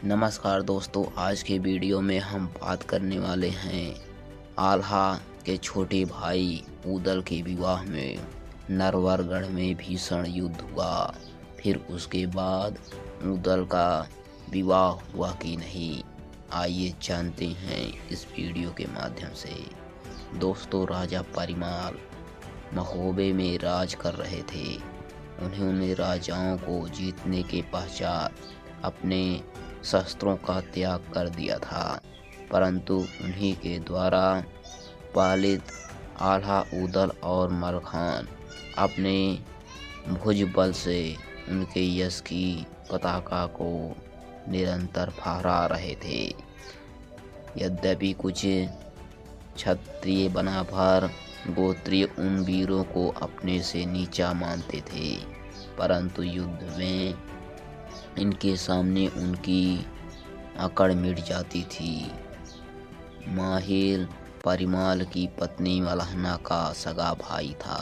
नमस्कार दोस्तों, आज के वीडियो में हम बात करने वाले हैं आल्हा के छोटे भाई ऊदल के विवाह में नरवरगढ़ में भीषण युद्ध हुआ। फिर उसके बाद ऊदल का विवाह हुआ कि नहीं, आइए जानते हैं इस वीडियो के माध्यम से। दोस्तों, राजा परिमाल महोबे में राज कर रहे थे। उन्होंने राजाओं को जीतने के पश्चात अपने शस्त्रों का त्याग कर दिया था, परंतु उन्हीं के द्वारा पालित आल्हा ऊदल और मलखान अपने भुजबल से उनके यश की पताका को निरंतर फहरा रहे थे। यद्यपि कुछ क्षत्रिय बनाभर गोत्रीय उन वीरों को अपने से नीचा मानते थे, परंतु युद्ध में इनके सामने उनकी अकड़ मिट जाती थी। माहिर परिमाल की पत्नी मलहना का सगा भाई था,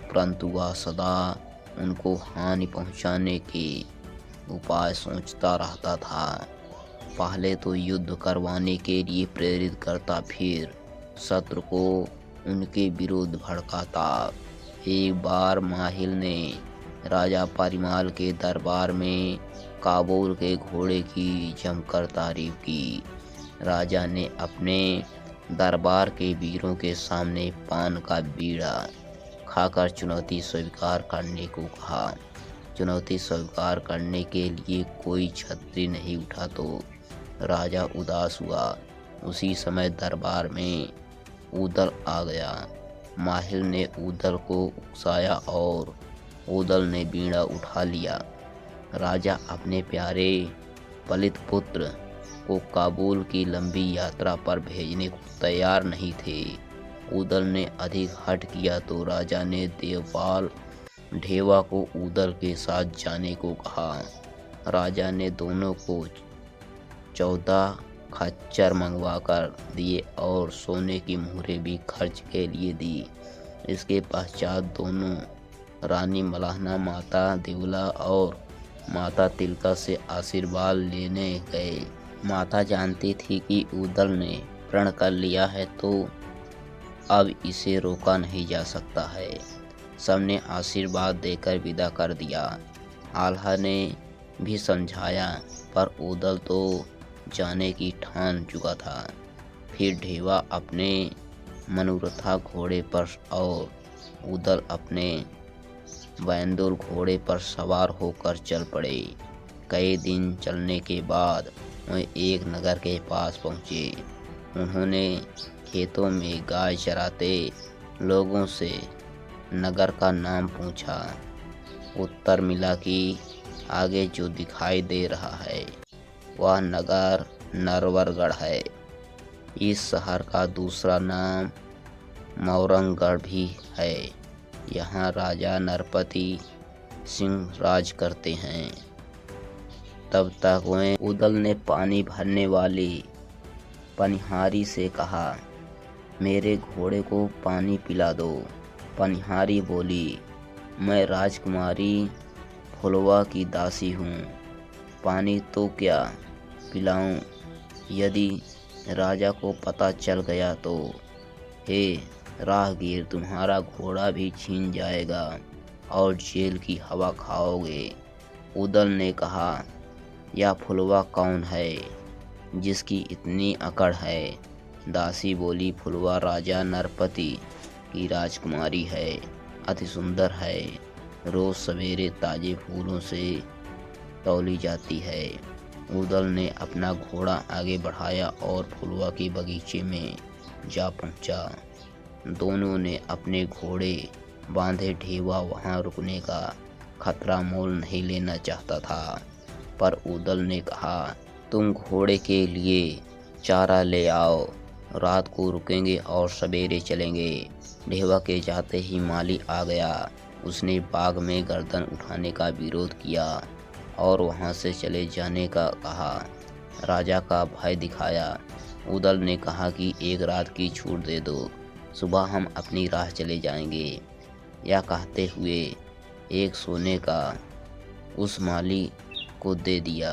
परंतु वह सदा उनको हानि पहुंचाने के उपाय सोचता रहता था। पहले तो युद्ध करवाने के लिए प्रेरित करता, फिर शत्रु को उनके विरुद्ध भड़काता। एक बार माहिल ने राजा परिमाल के दरबार में काबुल के घोड़े की जमकर तारीफ की। राजा ने अपने दरबार के वीरों के सामने पान का बीड़ा खाकर चुनौती स्वीकार करने को कहा। चुनौती स्वीकार करने के लिए कोई छतरी नहीं उठा तो राजा उदास हुआ। उसी समय दरबार में ऊदल आ गया। माहिल ने ऊदल को उकसाया और ऊदल ने बीड़ा उठा लिया। राजा अपने प्यारे पलित पुत्र को काबुल की लंबी यात्रा पर भेजने को तैयार नहीं थे। ऊदल ने अधिक हठ किया तो राजा ने देवपाल ढेवा को ऊदल के साथ जाने को कहा। राजा ने दोनों को 14 खच्चर मंगवाकर दिए और सोने की मुहरें भी खर्च के लिए दी। इसके पश्चात दोनों रानी मलहना, माता देवला और माता तिलका से आशीर्वाद लेने गए। माता जानती थी कि ऊदल ने प्रण कर लिया है तो अब इसे रोका नहीं जा सकता है। सबने आशीर्वाद देकर विदा कर दिया। आल्हा ने भी समझाया, पर ऊदल तो जाने की ठान चुका था। फिर ढेवा अपने मनोरथा घोड़े पर और ऊदल अपने बैंदुल घोड़े पर सवार होकर चल पड़े। कई दिन चलने के बाद वे एक नगर के पास पहुँचे। उन्होंने खेतों में गाय चराते लोगों से नगर का नाम पूछा। उत्तर मिला कि आगे जो दिखाई दे रहा है वह नगर नरवरगढ़ है। इस शहर का दूसरा नाम मौरंगगढ़ भी है। यहाँ राजा नरपति सिंह राज करते हैं। तब तक वे ऊदल ने पानी भरने वाली पनिहारी से कहा, मेरे घोड़े को पानी पिला दो। पनिहारी बोली, मैं राजकुमारी फुलवा की दासी हूँ, पानी तो क्या पिलाऊं? यदि राजा को पता चल गया तो हे राहगीर, तुम्हारा घोड़ा भी छीन जाएगा और जेल की हवा खाओगे। ऊदल ने कहा, यह फुलवा कौन है जिसकी इतनी अकड़ है? दासी बोली, फुलवा राजा नरपति की राजकुमारी है, अति सुंदर है, रोज सवेरे ताजे फूलों से तौली जाती है। ऊदल ने अपना घोड़ा आगे बढ़ाया और फुलवा के बगीचे में जा पहुंचा। दोनों ने अपने घोड़े बांधे। ढेवा वहां रुकने का खतरा मोल नहीं लेना चाहता था, पर ऊदल ने कहा, तुम घोड़े के लिए चारा ले आओ, रात को रुकेंगे और सवेरे चलेंगे। ढेवा के जाते ही माली आ गया। उसने बाग में गर्दन उठाने का विरोध किया और वहां से चले जाने का कहा। राजा का भय दिखाया। ऊदल ने कहा कि एक रात की छूट दे दो, सुबह हम अपनी राह चले जाएंगे। यह कहते हुए एक सोने का उस माली को दे दिया।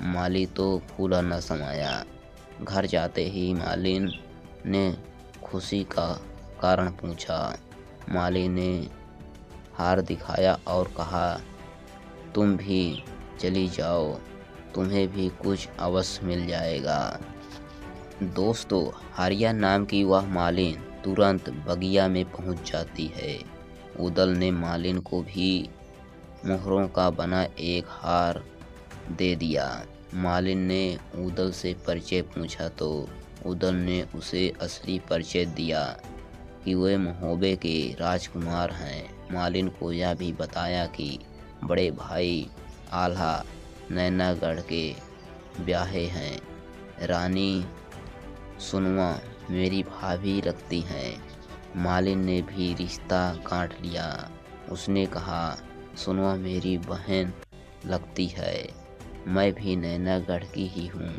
माली तो फूला न समाया। घर जाते ही मालिन ने खुशी का कारण पूछा। माली ने हार दिखाया और कहा, तुम भी चली जाओ, तुम्हें भी कुछ अवश्य मिल जाएगा। दोस्तों, हारिया नाम की वह मालिन तुरंत बगिया में पहुंच जाती है। उदल ने मालिन को भी मोहरों का बना एक हार दे दिया। मालिन ने उदल से परिचय पूछा तो उदल ने उसे असली परिचय दिया कि वे महोबे के राजकुमार हैं। मालिन को यह भी बताया कि बड़े भाई आल्हा नैनागढ़ के ब्याहे हैं। रानी सुनवा मेरी भाभी लगती हैं। मालिन ने भी रिश्ता गांठ लिया। उसने कहा, सुनवा मेरी बहन लगती है, मैं भी नैनागढ़ की ही हूँ।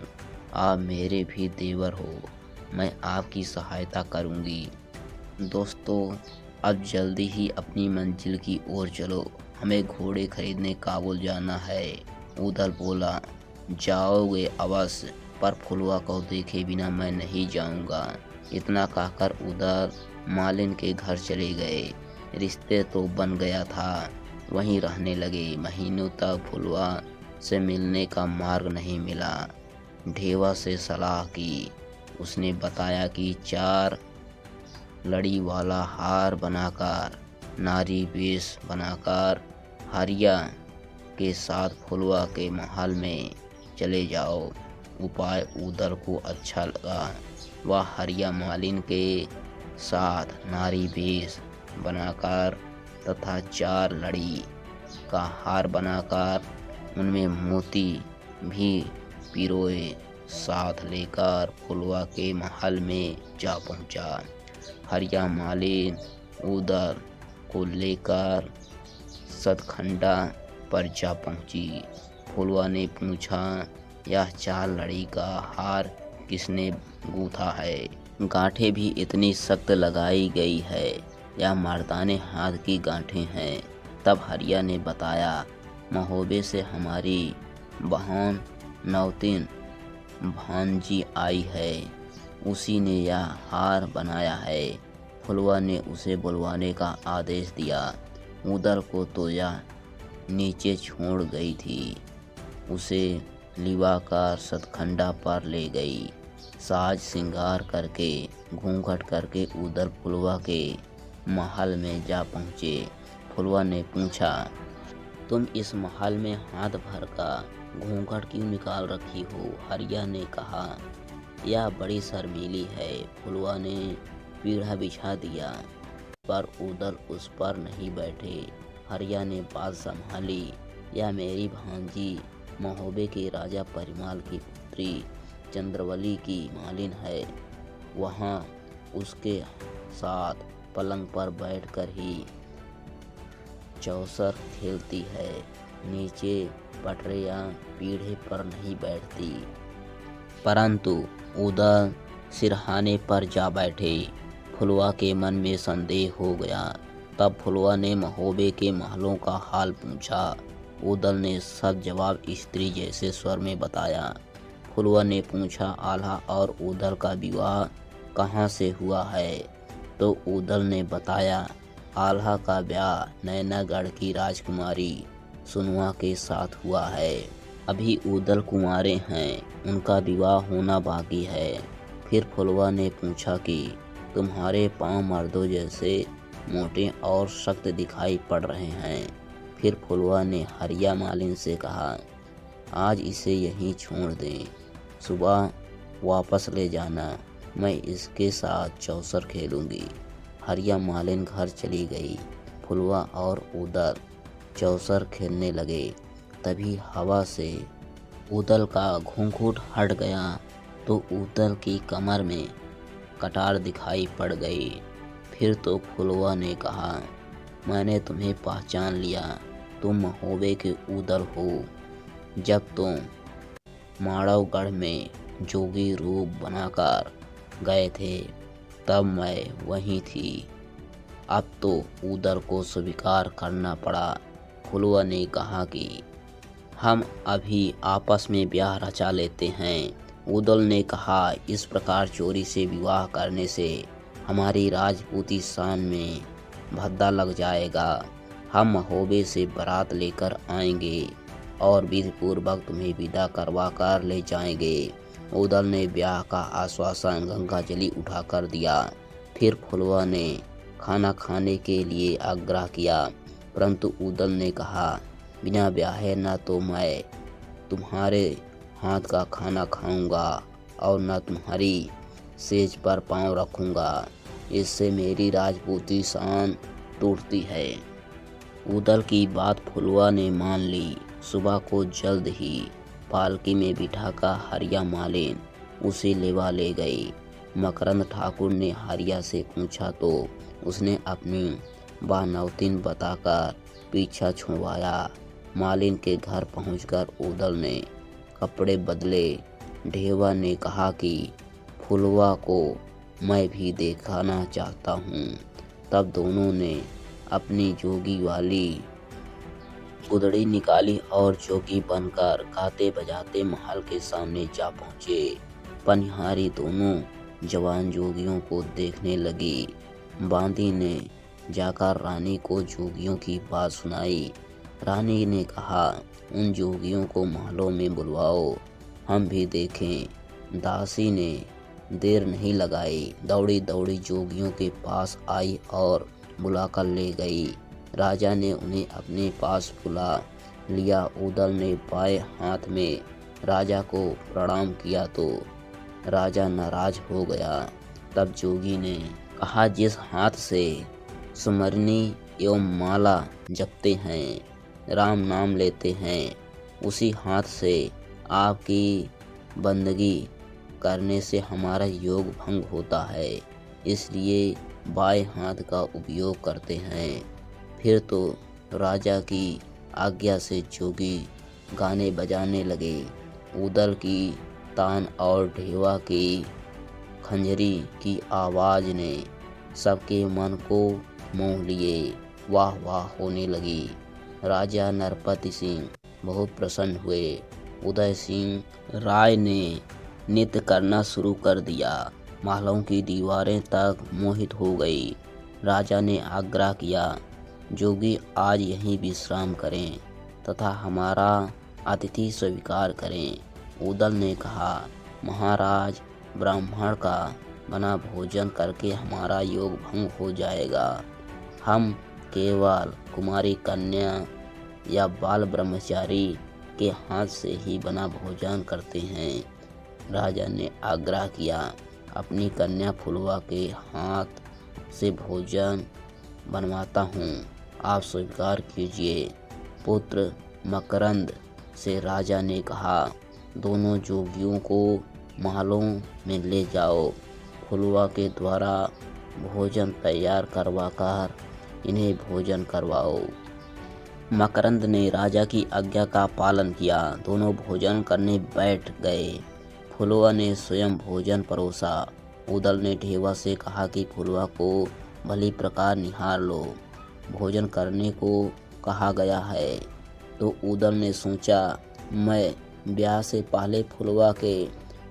आप मेरे भी देवर हो, मैं आपकी सहायता करूँगी। दोस्तों, अब जल्दी ही अपनी मंजिल की ओर चलो, हमें घोड़े खरीदने काबुल जाना है। उदल बोला, जाओगे अवश्य, पर फुलवा को देखे बिना मैं नहीं जाऊंगा। इतना कहकर उदल मालिन के घर चले गए। रिश्ते तो बन गया था, वहीं रहने लगे। महीनों तक फुलवा से मिलने का मार्ग नहीं मिला। ढेवा से सलाह की। उसने बताया कि 4 लड़ी वाला हार बनाकर, नारी वेश बनाकर हरिया के साथ फुलवा के महल में चले जाओ। उपाय उदल को अच्छा लगा। वह हरिया मालिन के साथ नारी वेश बनाकर तथा 4 लड़ी का हार बनाकर उनमें मोती भी पिरोए साथ लेकर फुलवा के महल में जा पहुंचा। हरिया मालिन उदल को लेकर सतखंडा पर जा पहुंची। फुलवा ने पूछा, यह 4 लड़ी का हार किसने गूंथा है? गांठें भी इतनी सख्त लगाई गई है, यह मर्दाने हाथ की गांठें हैं। तब हरिया ने बताया, महोबे से हमारी बहन नौतीन भांजी आई है, उसी ने यह हार बनाया है। फुलवा ने उसे बुलवाने का आदेश दिया। उदल को तो यह नीचे छोड़ गई थी। उसे लिवाकर सतखंडा पर ले गई। साज श्रृंगार करके, घूंघट करके उदल फुलवा के महल में जा पहुँचे। फुलवा ने पूछा, तुम इस महल में हाथ भर का घूंघट क्यों निकाल रखी हो? हरिया ने कहा, यह बड़ी शर्मीली है। फुलवा ने पीढ़ा बिछा दिया, पर उदल उस पर नहीं बैठे। हरिया ने बात संभाली, यह मेरी भांजी महोबे के राजा परिमाल की पुत्री चंद्रवली की मालिन है। वहाँ उसके साथ पलंग पर बैठकर ही चौसर खेलती है, नीचे पटरे या पीढ़े पर नहीं बैठती। परंतु उदल सिरहाने पर जा बैठे। फुलवा के मन में संदेह हो गया। तब फुलवा ने महोबे के महलों का हाल पूछा। उदल ने सब जवाब स्त्री जैसे स्वर में बताया। फुलवा ने पूछा, आल्हा और उदल का विवाह कहाँ से हुआ है? तो उदल ने बताया, आल्हा का ब्याह नैनागढ़ की राजकुमारी सुनवा के साथ हुआ है। अभी उदल कुंवारे हैं, उनका विवाह होना बाकी है। फिर फुलवा ने पूछा कि तुम्हारे पांव मर्दों जैसे मोटे और सख्त दिखाई पड़ रहे हैं। फिर फुलवा ने हरिया मालिन से कहा, आज इसे यहीं छोड़ दें, सुबह वापस ले जाना, मैं इसके साथ चौसर खेलूंगी। हरिया मालिन घर चली गई। फुलवा और उदल चौसर खेलने लगे। तभी हवा से उदल का घूंघट हट गया तो उदल की कमर में कटार दिखाई पड़ गई। फिर तो फुलवा ने कहा, मैंने तुम्हें पहचान लिया, तुम महोबे के उदल हो। जब तुम माड़वगढ़ में जोगी रूप बनाकर गए थे, तब मैं वहीं थी। अब तो उदल को स्वीकार करना पड़ा। फुलवा ने कहा कि हम अभी आपस में ब्याह रचा लेते हैं। उदल ने कहा, इस प्रकार चोरी से विवाह करने से हमारी राजपूती शान में भद्दा लग जाएगा। हम महोबे से बारात लेकर आएंगे और विधि पूर्वक तुम्हें विदा करवा कर ले जाएंगे। उदल ने ब्याह का आश्वासन गंगाजली उठाकर दिया। फिर फुलवा ने खाना खाने के लिए आग्रह किया, परंतु उदल ने कहा, बिना ब्याहे न तो मैं तुम्हारे हाथ का खाना खाऊंगा और न तुम्हारी सेज पर पांव रखूंगा। इससे मेरी राजपूती शान टूटती है। उदल की बात फुलवा ने मान ली। सुबह को जल्द ही पालकी में बिठाकर हरिया मालिन उसे लेवा ले गई। मकरंद ठाकुर ने हरिया से पूछा तो उसने अपनी बानौतिन बताकर पीछा छुड़वाया। मालिन के घर पहुंचकर उदल ने कपड़े बदले। ढेवा ने कहा कि फुलवा को मैं भी देखना चाहता हूँ। तब दोनों ने अपनी जोगी वाली उदड़ी निकाली और जोगी बनकर गाते बजाते महल के सामने जा पहुँचे। पनिहारी दोनों जवान जोगियों को देखने लगी। बांदी ने जाकर रानी को जोगियों की बात सुनाई। रानी ने कहा, उन जोगियों को महलों में बुलवाओ, हम भी देखें। दासी ने देर नहीं लगाई, दौड़ी दौड़ी जोगियों के पास आई और बुलाकर ले गई। राजा ने उन्हें अपने पास बुला लिया। उदल ने बाएं हाथ में राजा को प्रणाम किया तो राजा नाराज हो गया। तब जोगी ने कहा, जिस हाथ से सुमरनी एवं माला जपते हैं, राम नाम लेते हैं, उसी हाथ से आपकी बंदगी करने से हमारा योग भंग होता है, इसलिए बाएं हाथ का उपयोग करते हैं। फिर तो राजा की आज्ञा से जोगी गाने बजाने लगे। उदल की तान और ढेवा की खंजरी की आवाज़ ने सबके मन को मोह लिए। वाह वाह होने लगी। राजा नरपति सिंह बहुत प्रसन्न हुए। उदय सिंह राय ने नृत्य करना शुरू कर दिया। महलों की दीवारें तक मोहित हो गई। राजा ने आग्रह किया, जोगी आज यहीं विश्राम करें तथा हमारा अतिथि स्वीकार करें। उदल ने कहा, महाराज, ब्राह्मण का बना भोजन करके हमारा योग भंग हो जाएगा। हम केवल कुमारी कन्या या बाल ब्रह्मचारी के हाथ से ही बना भोजन करते हैं। राजा ने आग्रह किया, अपनी कन्या फुलवा के हाथ से भोजन बनवाता हूँ, आप स्वीकार कीजिए। पुत्र मकरंद से राजा ने कहा, दोनों जोगियों को महलों में ले जाओ, फुलवा के द्वारा भोजन तैयार करवाकर इन्हें भोजन करवाओ। मकरंद ने राजा की आज्ञा का पालन किया। दोनों भोजन करने बैठ गए। फुलवा ने स्वयं भोजन परोसा। उदल ने ढेवा से कहा कि फुलवा को भली प्रकार निहार लो, भोजन करने को कहा गया है। तो उदल ने सोचा, मैं ब्याह से पहले फुलवा के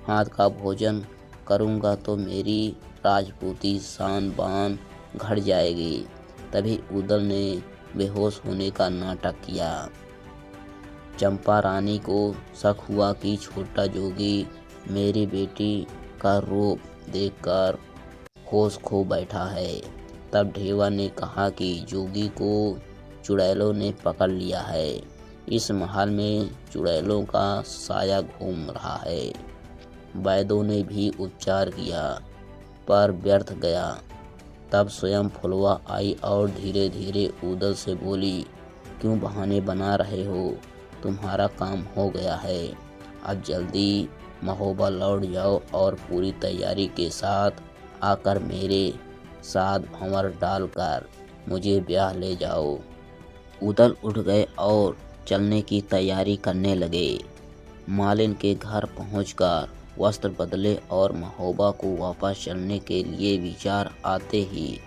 हाथ का भोजन करूँगा तो मेरी राजपूती शान बान घट जाएगी। तभी उदल ने बेहोश होने का नाटक किया। चंपा रानी को शक हुआ कि छोटा जोगी मेरी बेटी का रूप देखकर होश खो बैठा है। तब ढेवा ने कहा कि जोगी को चुड़ैलों ने पकड़ लिया है। इस महल में चुड़ैलों का साया घूम रहा है। वैद्यों ने भी उपचार किया पर व्यर्थ गया। तब स्वयं फुलवा आई और धीरे धीरे उदल से बोली, क्यों बहाने बना रहे हो, तुम्हारा काम हो गया है। अब जल्दी महोबा लौट जाओ और पूरी तैयारी के साथ आकर मेरे साथ भंवर डालकर मुझे ब्याह ले जाओ। उदल उठ गए और चलने की तैयारी करने लगे। मालिन के घर पहुंचकर वस्त्र बदले और महोबा को वापस चलने के लिए विचार आते ही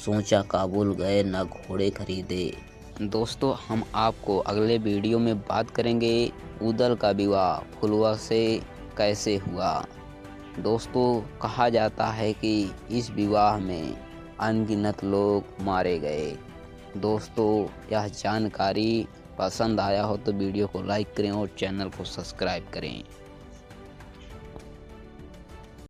सोचा, काबुल गए न घोड़े खरीदे दोस्तों हम आपको अगले वीडियो में बात करेंगे उदल का विवाह फुलवा से कैसे हुआ। दोस्तों कहा जाता है कि इस विवाह में अनगिनत लोग मारे गए। दोस्तों यह जानकारी पसंद आया हो तो वीडियो को लाइक करें और चैनल को सब्सक्राइब करें।